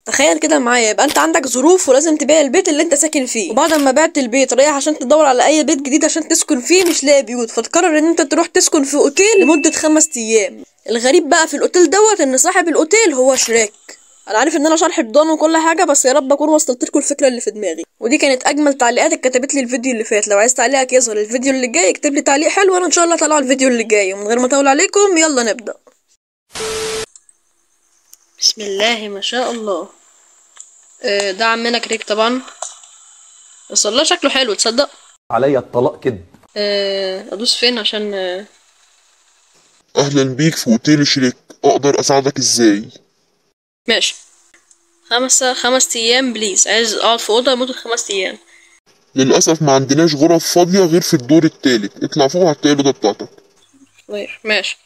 تخيل كده معايا، يبقى انت عندك ظروف ولازم تبيع البيت اللي انت ساكن فيه، وبعد ما بعت البيت رايح عشان تدور على اي بيت جديد عشان تسكن فيه، مش لاقي بيوت، فتقرر ان انت تروح تسكن في اوتيل لمدة 5 ايام. الغريب بقى في الاوتيل دوت ان صاحب الاوتيل هو شريك. انا عارف ان انا شرح بدون وكل حاجه، بس يا رب اكون وصلت لكم الفكره اللي في دماغي. ودي كانت اجمل تعليقات اتكتبت لي الفيديو اللي فات. لو عايز تعليقك يظهر الفيديو اللي جاي اكتب لي تعليق حلو وانا ان شاء الله اطلعه الفيديو اللي جاي. ومن غير ما اطول عليكم يلا نبدا. بسم الله ما شاء الله. ده عمنا كريك طبعا، بس والله شكله حلو تصدق. عليا الطلاق كده. ادوس فين عشان اهلا بيك في اوتيل شريك، اقدر اساعدك ازاي؟ ماشي. 5 ايام بليز، عايز اقعد في اوضه لمده 5 ايام. للاسف ما عندناش غرف فاضيه غير في الدور التالت، اطلع فوق هتلاقي الاوضه بتاعتك. طيب ماشي.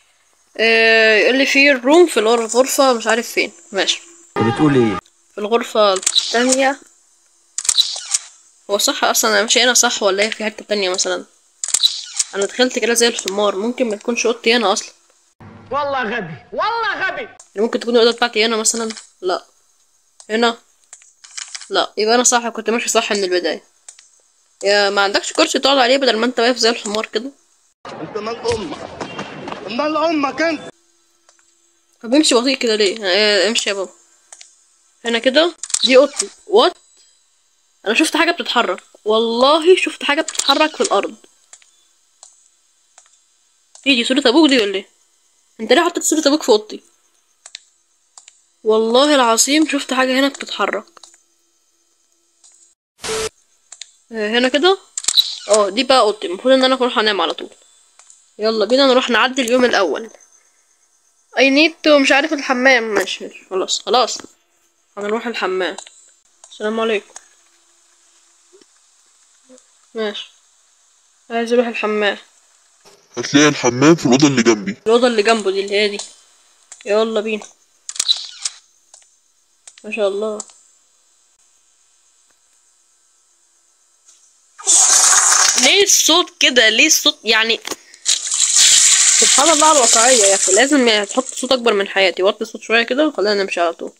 يقول لي في الروم في الغرفه مش عارف فين. ماشي، بتقول ايه؟ في الغرفه الثانيه. هو صح اصلا انا ماشي هنا صح ولا هي في حته تانية مثلا؟ انا دخلت كده زي الحمار، ممكن ما تكونش اوضتي هنا اصلا. والله غبي والله غبي. ممكن تكون الاوضه بتاعتي هنا مثلا. لا هنا. لا يبقى انا صح، كنت ماشي صح من البدايه. يا ما عندكش كرسي تقعد عليه بدل ما انت واقف زي الحمار كده؟ انت مال امك، مال امك انت. طب امشي بطيء كده ليه؟ امشي يا بابا. هنا كده دي اوضتي. وات؟ انا شفت حاجه بتتحرك، والله شفت حاجه بتتحرك في الارض. دي صوره ابوك دي ولا ايه؟ انت ليه حطيت صوره ابوك في اوضتي؟ والله العظيم شفت حاجه هنا بتتحرك. هنا كده. دي بقى اوضتي، المفروض ان انا اروح انام على طول. يلا بينا نروح نعدي اليوم الاول. اي نيد تو مش عارف الحمام. ماشي خلاص خلاص، هنروح الحمام. السلام عليكم. ماشي، عايز اروح الحمام. هتلاقي الحمام في الاوضه اللي جنبي. الأوضة اللي جنبه دي اللي هي دي. يلا بينا. ما شاء الله. ليه الصوت كده؟ ليه الصوت يعني؟ سبحان الله على الواقعية يا أخي، لازم يعني تحط صوت أكبر من حياتي. وطي الصوت شوية كده وخلينا نمشي على طول.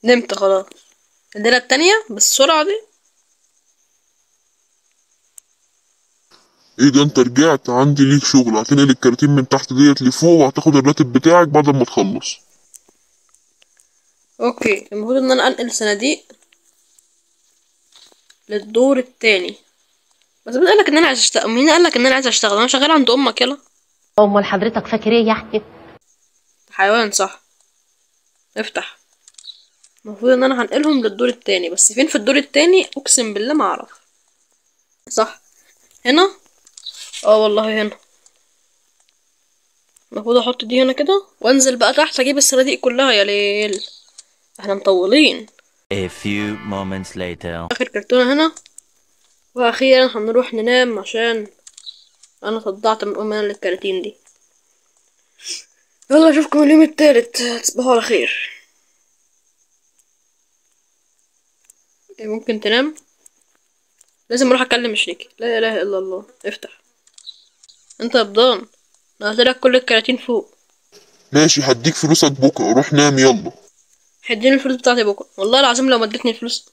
نمت خلاص. الليلة التانية بالسرعة دي. ايه ده، انت رجعت؟ عندي ليك شغل، هتنقل الكراتين من تحت ديت لفوق وهتاخد الراتب بتاعك بعد ما تخلص. اوكي، المفروض ان انا انقل صناديق للدور التاني. بس مين قالك ان انا عايز اشتغل؟ مين قالك ان انا عايز اشتغل؟ انا شغال عند امك. يلا. امال حضرتك فاكر ايه يعني؟ حيوان صح. افتح. المفروض ان انا هنقلهم للدور التاني، بس فين في الدور التاني اقسم بالله ما اعرف. صح هنا. والله هنا. المفروض احط دي هنا كده وانزل بقى تحت اجيب الصناديق كلها. يا ليل احنا مطولين. A few moments later. اخر كرتونة هنا. واخيرا هنروح ننام عشان انا صدعت من ام انا للكراتين دي. يلا اشوفكم اليوم التالت، تصبحوا على خير. ممكن تنام. لازم اروح اكلم شريكي. لا اله الا الله. افتح انت يا بضان، انا هديلك كل الكراتين فوق. ماشي، هديك فلوسك بكره، روح نام يلا. هيديني الفلوس بتاعتي بكره. والله العظيم لو ما ادتني الفلوس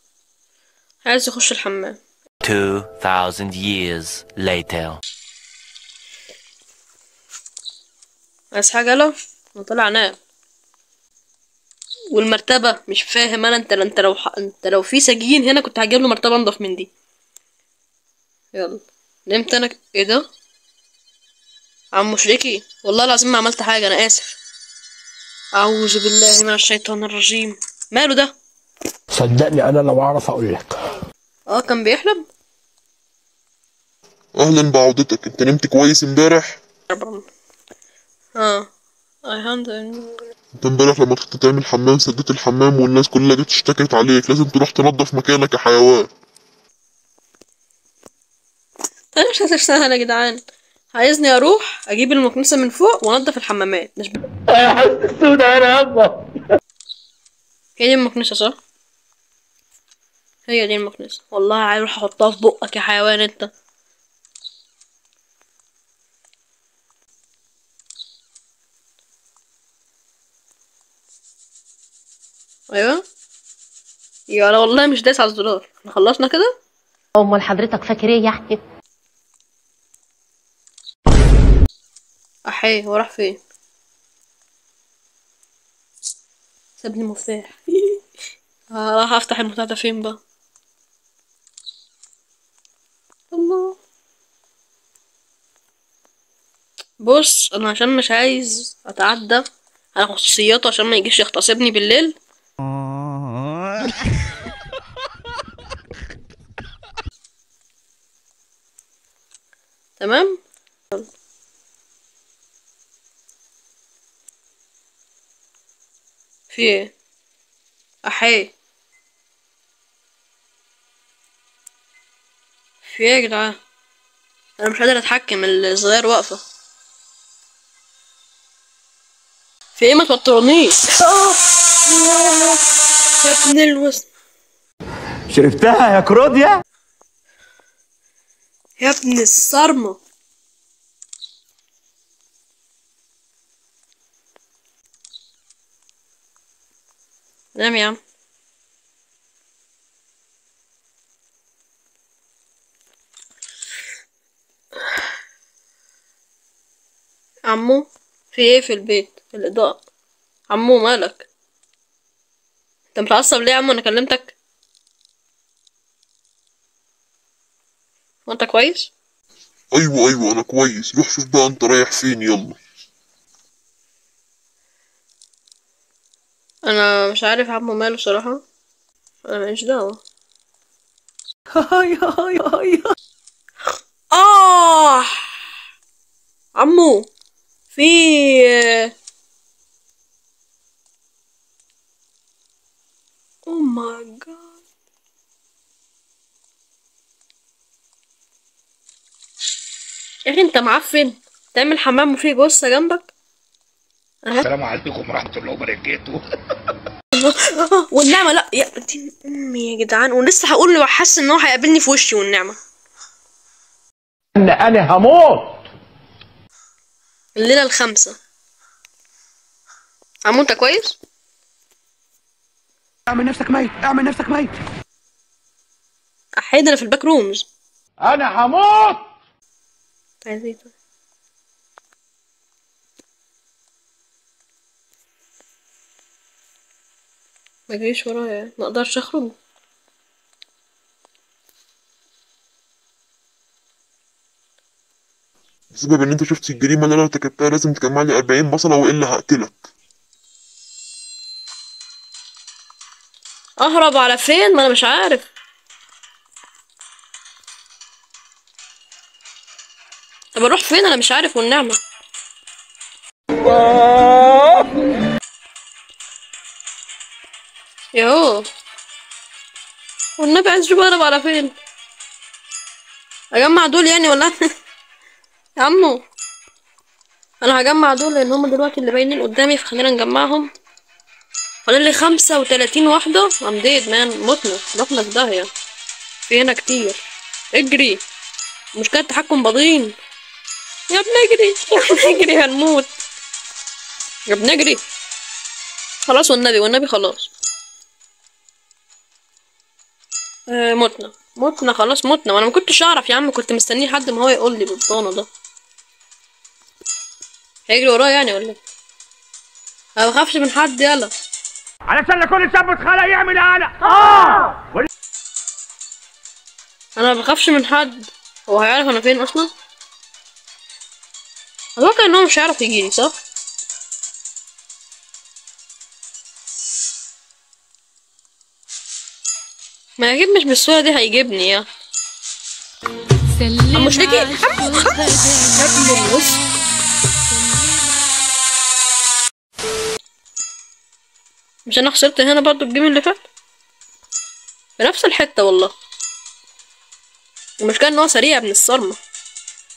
عايز اخش الحمام. 2000 years later. عايز حاجه؟ لا انا طالع انام. والمرتبه مش فاهم انا. انت لو في سجين هنا كنت هجيب له مرتبه انضف من دي. يلا نمت انا ايه ده؟ عمو شريكي والله العظيم ما عملت حاجه، انا اسف. اعوذ بالله من الشيطان الرجيم. ماله ده؟ صدقني انا لو اعرف اقول لك. كان بيحلم. اهلا بعودتك، انت نمت كويس امبارح؟ اه انت امبارح لما كنت تعمل حمام سديت الحمام والناس كلها جت اشتكت عليك، لازم تروح تنظف مكانك يا حيوان. انا مش هتشتغل يا جدعان. عايزني اروح اجيب المكنسه من فوق وانضف الحمامات مش يا حسن السوداء انا يابا. هي دي المكنسه صح؟ هي دي المكنسه. والله عايز اروح احطها في بقك يا حيوان انت. ايوه. يا لا والله مش دايس على الزرار. احنا خلصنا كده. امال حضرتك فاكر ايه يعني؟ احيه هو راح فين؟ سابني المفتاح. راح افتح المفتاح ده فين بقى؟ الله. بص انا عشان مش عايز اتعدى على خصوصياته عشان ما يجيش يغتصبني بالليل. تمام. في ايه؟ احيه. في ايه يا جدعان؟ انا مش قادر اتحكم، الصغير واقفه. في ايه؟ ما توترونيش. يا ابن الوسط. شربتها يا كروديا؟ يا ابن الصرمه. نام يا عم. عمو في ايه في البيت؟ الاضاءة. عمو مالك؟ انت متعصب ليه يا عمو؟ انا كلمتك. وانت كويس؟ ايوه انا كويس. روح شوف بقى انت رايح فين، يلا. انا مش عارف عمو ماله صراحة. انا ماليش دعوة. اه عمو في او ماي جاد. يا اخي انت معفن. تعمل حمام وفيه جثة جنبك. السلام عليكم ورحمه الله وبركاته. والنعمة لا يا دين امي يا جدعان، ولسه هقول له حاسس ان هو هيقابلني في وشي والنعمة. انا هموت. الليلة الخامسة. عمو انت كويس؟ اعمل نفسك ميت، اعمل نفسك ميت. احيد انا في الباك رومز. انا هموت. عايز ايه طيب؟ ما جريش ورايا، ما اقدرش اخرج. بسبب ان انت شفت الجريمة اللي انا ارتكبتها لازم تجمع لي 40 بصلة والا هقتلك. اهرب على فين؟ ما انا مش عارف. طب اروح فين؟ انا مش عارف والنعمة. يوه والنبي عايز اشوف اهرب على فين. اجمع دول يعني ولا؟ يا عمو انا هجمع دول لان هم دلوقتي اللي باينين قدامي، فخلينا نجمعهم. فاضل لي 35 واحدة. ام ديد مان. متنا رحنا في داهية. في هنا كتير. اجري. مشكلة تحكم بطيء. يا ابني اجري. يا ابني اجري هنموت. يا ابني اجري. خلاص والنبي خلاص. متنا خلاص متنا. وانا ما كنتش اعرف يا عم، كنت مستنيه لحد ما هو يقول لي بالضانه ده. هيجري ورايا يعني ولا ايه؟ انا بخافش من حد. يلا علشان كل شاب اتخلق يعمل قلق. انا ما بخافش من حد. هو هيعرف انا فين اصلا؟ اتوقع ان هو مش هيعرف يجيلي صح. ما اكيد مش بالسهوله دي هيجيبني يا مش ليكي. يا ابن الوسط. مش انا خسرت هنا برضو الجيم اللي فات بنفس الحته والله. المشكله ان هو سريع من الصرمه،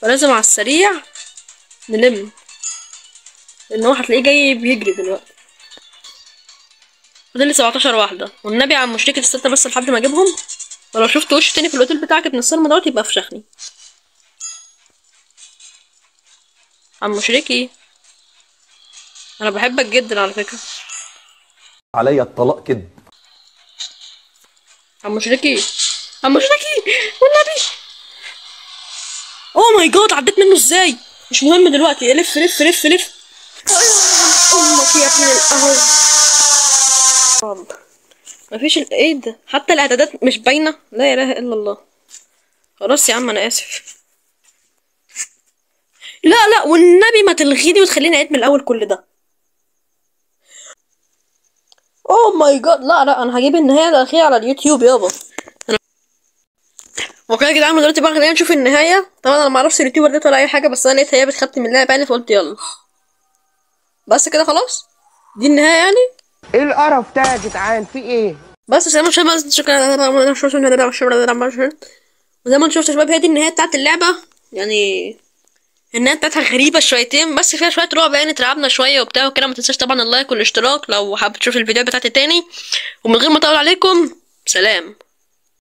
فلازم على السريع نلم، لان هو هتلاقيه جاي بيجري دلوقتي. فاضل لي 17 واحده والنبي عم مشتكي الستة بس لحد ما اجيبهم. ولو شفت وش تاني في الاوتيل بتاعك ابن الصرمه دوت يبقى فشخني. عم مشركي انا بحبك جدا على فكره. عليا الطلاق كده. عم شريكي عم شريكي والنبي. اوه ماي جاد، عديت منه ازاي؟ مش مهم دلوقتي، لف لف لف لف. امك يا ابن القهوة. مفيش ايه ده؟ حتى الاعدادات مش باينه. لا اله الا الله. خلاص يا عم انا اسف. لا والنبي ما تلغيني وتخليني اعيد من الاول كل ده. اوه ماي جاد. لا انا هجيب النهايه الاخيره على اليوتيوب يابا. اوكي يا جدعان، دلوقتي بقى خلينا نشوف النهايه. طبعا انا معرفش اليوتيوبر ديت ولا اي حاجه، بس انا لقيت هي بتختم اللعبه يعني، فقلت يلا. بس كده خلاص، دي النهايه يعني. ايه القرف ده يا جدعان؟ في ايه؟ بس زي ما شباب وزي ما انتم شفتوا يا شباب، هي دي النهايه بتاعت اللعبه. يعني النهايه بتاعتها غريبه شويتين، بس فيها شويه رعب يعني، اترعبنا شويه وبتاع وكده. ما تنساش طبعا اللايك والاشتراك لو حابب تشوف الفيديو بتاعت التاني. ومن غير ما اطول عليكم، سلام.